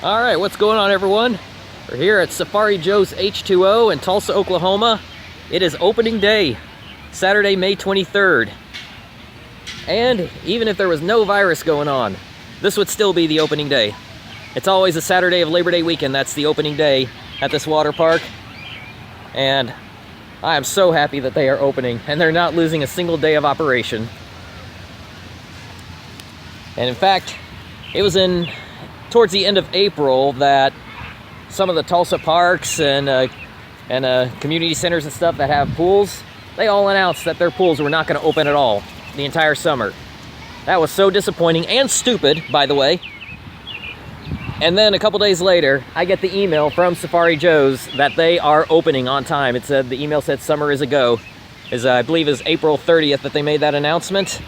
All right, what's going on, everyone? We're here at Safari Joe's H2O in Tulsa, Oklahoma. It is opening day, Saturday, May 23rd. And even if there was no virus going on, this would still be the opening day. It's always a Saturday of Labor Day weekend. That's the opening day at this water park. And I am so happy that they are opening and they're not losing a single day of operation. And in fact, it was towards the end of April that some of the Tulsa parks and community centers and stuff that have pools, they all announced that their pools were not going to open at all the entire summer. That was so disappointing and stupid, by the way. And then a couple days later, I get the email from Safari Joe's that they are opening on time. The email said summer is a go. I believe is April 30th that they made that announcement.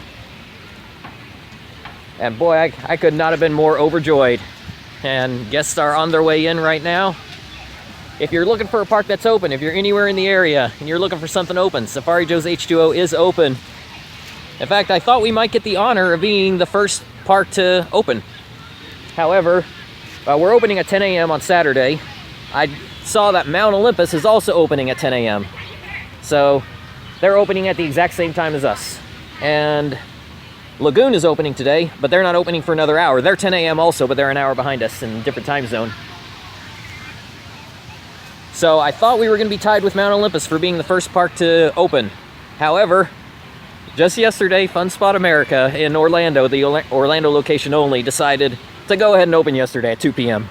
And boy, I could not have been more overjoyed. And guests are on their way in right now. If you're looking for a park that's open, if you're anywhere in the area and you're looking for something open, Safari Joe's H2O is open. In fact, I thought we might get the honor of being the first park to open. However, we're opening at 10 a.m. on Saturday. I saw that Mount Olympus is also opening at 10 a.m. So they're opening at the exact same time as us. And Lagoon is opening today, but they're not opening for another hour. They're 10 a.m. also, but they're an hour behind us in a different time zone. So I thought we were going to be tied with Mount Olympus for being the first park to open. However, just yesterday, Fun Spot America in Orlando, the Orlando location only, decided to go ahead and open yesterday at 2 p.m.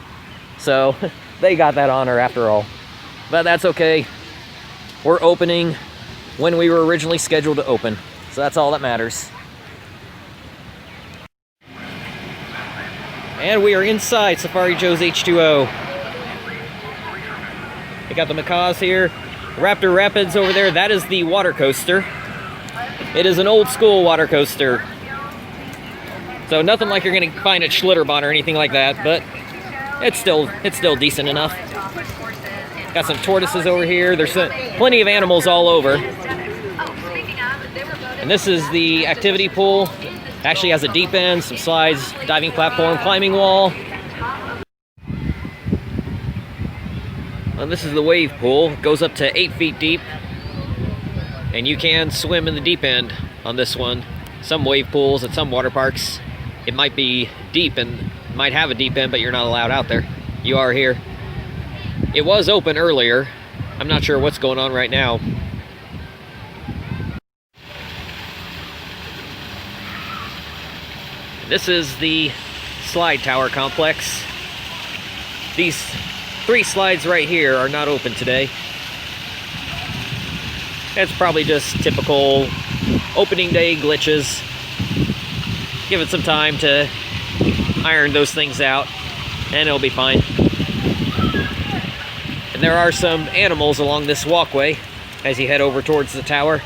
So they got that honor after all. But that's okay. We're opening when we were originally scheduled to open. So that's all that matters. And we are inside Safari Joe's H2O. We got the macaws here. Raptor Rapids over there. That is the water coaster. It is an old school water coaster. So nothing like you're going to find at Schlitterbahn or anything like that, but it's still decent enough. Got some tortoises over here. There's plenty of animals all over. And this is the activity pool. Actually has a deep end, some slides, diving platform, climbing wall. And this is the wave pool. It goes up to 8 feet deep. And you can swim in the deep end on this one. Some wave pools at some water parks, it might be deep and might have a deep end, but you're not allowed out there. You are here. It was open earlier. I'm not sure what's going on right now. This is the slide tower complex. These 3 slides right here are not open today. It's probably just typical opening day glitches. Give it some time to iron those things out and it'll be fine. And there are some animals along this walkway as you head over towards the tower.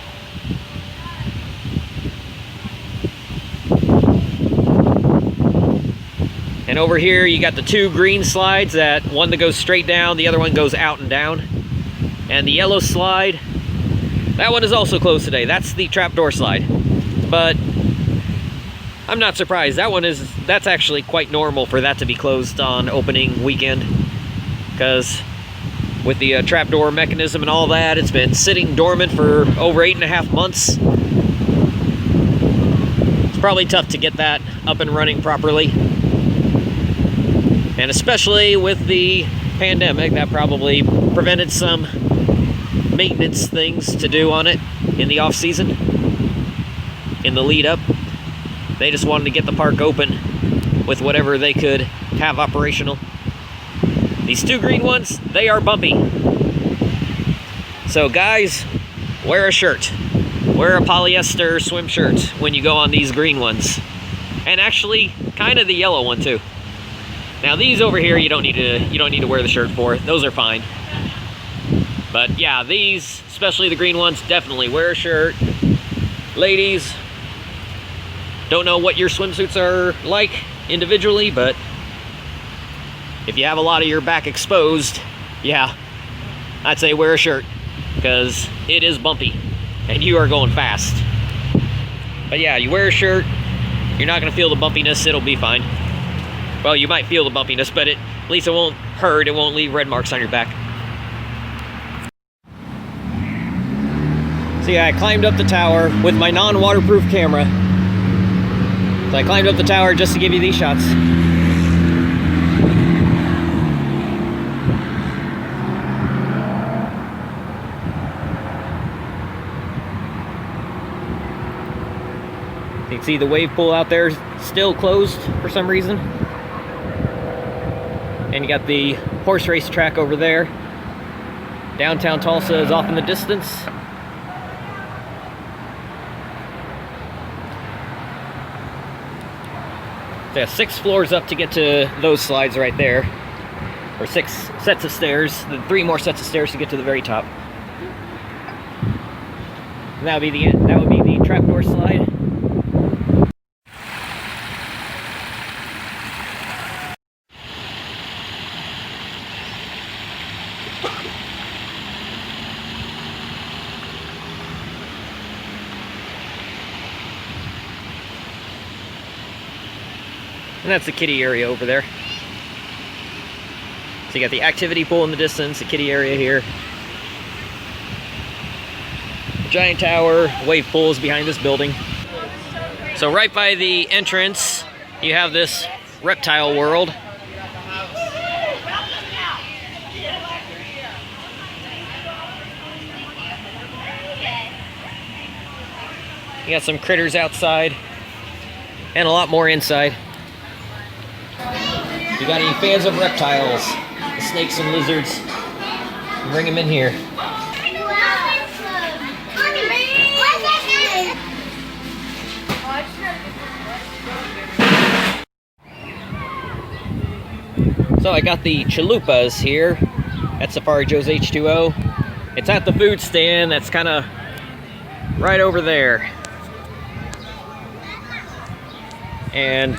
And over here you got the 2 green slides, one that goes straight down, the other one goes out and down. And the yellow slide, that one is also closed today. That's the trapdoor slide. But I'm not surprised. That's actually quite normal for that to be closed on opening weekend. Because with the trapdoor mechanism and all that, it's been sitting dormant for over 8.5 months. It's probably tough to get that up and running properly. And especially with the pandemic, that probably prevented some maintenance things to do on it in the off season, in the lead up. They just wanted to get the park open with whatever they could have operational. These 2 green ones, they are bumpy. So guys, wear a shirt. Wear a polyester swim shirt when you go on these green ones. And actually, kind of the yellow one too. Now these over here, you don't need to wear the shirt for. Those are fine. But yeah, these, especially the green ones, definitely wear a shirt. Ladies, don't know what your swimsuits are like individually, but if you have a lot of your back exposed, yeah, I'd say wear a shirt because it is bumpy and you are going fast. But yeah, you wear a shirt, you're not going to feel the bumpiness, it'll be fine. Well, you might feel the bumpiness, but at least it won't hurt. It won't leave red marks on your back. So yeah, I climbed up the tower with my non-waterproof camera. So I climbed up the tower just to give you these shots. You can see the wave pool out there still closed for some reason. And you got the horse race track over there. Downtown Tulsa is off in the distance. So yeah, 6 floors up to get to those slides right there. Or 6 sets of stairs. 3 more sets of stairs to get to the very top. And that would be the end. That would be the trapdoor slide. And that's the kiddie area over there. So you got the activity pool in the distance, the kiddie area here. The giant tower, wave pool is behind this building. So right by the entrance, you have this reptile world. You got some critters outside and a lot more inside. You got any fans of reptiles, the snakes and lizards, bring them in here. So I got the chalupas here at Safari Joe's H2O. It's at the food stand that's kind of right over there. And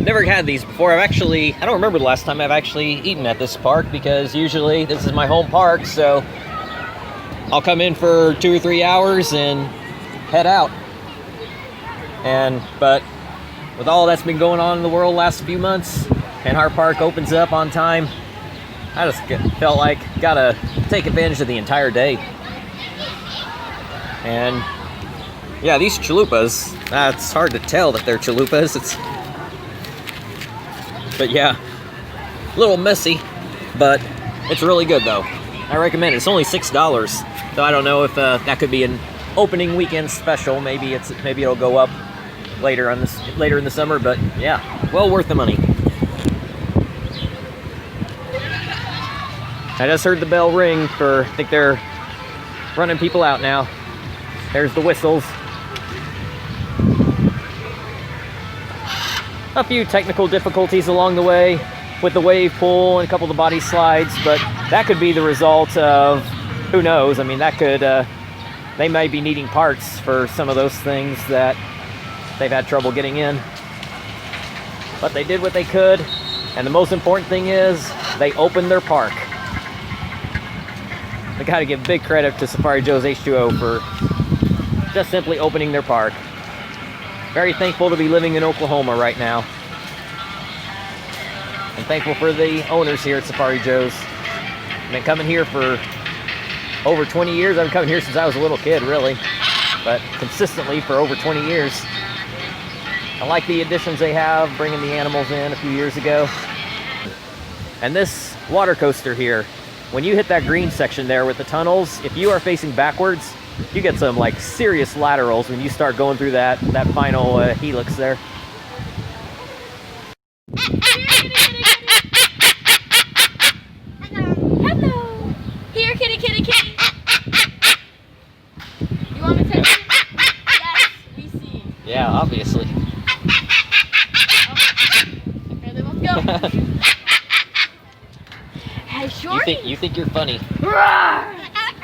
never had these before. I don't remember the last time I've actually eaten at this park, because usually this is my home park, so I'll come in for 2 or 3 hours and head out. But with all that's been going on in the world last few months, and our park opens up on time, I just felt like gotta take advantage of the entire day. And yeah, these chalupas, it's hard to tell that they're chalupas. But yeah, a little messy, but it's really good though. I recommend it. It's only $6, so I don't know if that could be an opening weekend special. Maybe it'll go up later in the summer. But yeah, well worth the money. I just heard the bell ring I think they're running people out now. There's the whistles. A few technical difficulties along the way with the wave pool and a couple of the body slides, but that could be the result of, who knows, I mean, that could, they may be needing parts for some of those things that they've had trouble getting in. But they did what they could, and the most important thing is, they opened their park. I gotta give big credit to Safari Joe's H2O for just simply opening their park. Very thankful to be living in Oklahoma right now. I'm thankful for the owners here at Safari Joe's. I've been coming here for over 20 years. I've been coming here since I was a little kid, really. But consistently for over 20 years. I like the additions they have, bringing the animals in a few years ago. And this water coaster here, when you hit that green section there with the tunnels, if you are facing backwards, you get some like serious laterals when you start going through that final helix there. Hello. Here, kitty, kitty, kitty. You want me to touch you? Yes, we see. Yeah, obviously. Okay, then let's go. Hey, Shorty. You think you're funny. Roar!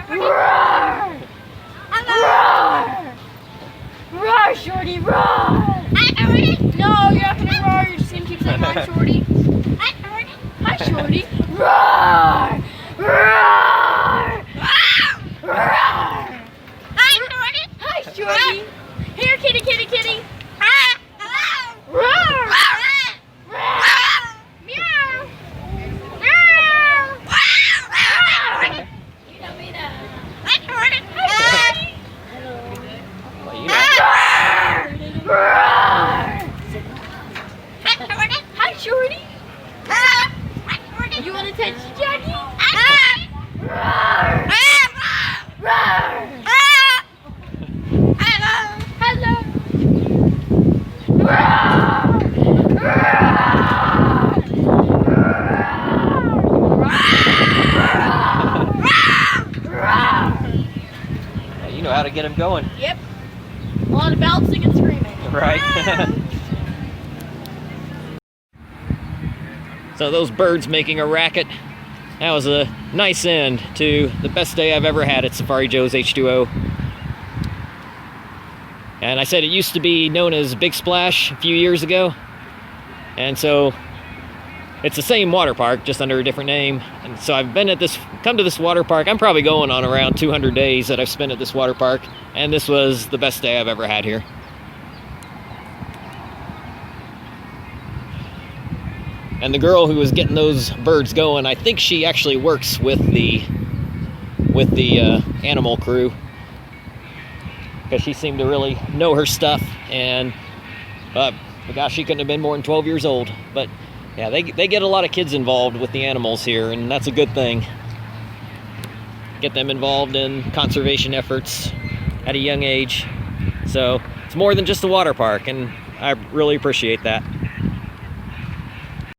Roar! Roar! Roar, Shorty, roar! No, you're not gonna roar. You're just gonna keep saying hi, Shorty. Hi, Shorty. Roar! Roar! Roar! Hi, Shorty. Here, kitty, kitty, kitty. Roar! It's Jenny. Roar. Roar. Hello. You know how to get him going. Yep. A lot of bouncing and screaming. Right. So those birds making a racket. That was a nice end to the best day I've ever had at Safari Joe's H2O. And I said it used to be known as Big Splash a few years ago. And so it's the same water park, just under a different name. And so I've come to this water park. I'm probably going on around 200 days that I've spent at this water park. And this was the best day I've ever had here. And the girl who was getting those birds going, I think she actually works with the animal crew, because she seemed to really know her stuff. And gosh, she couldn't have been more than 12 years old. But yeah, they get a lot of kids involved with the animals here, and that's a good thing. Get them involved in conservation efforts at a young age. So it's more than just a water park, and I really appreciate that.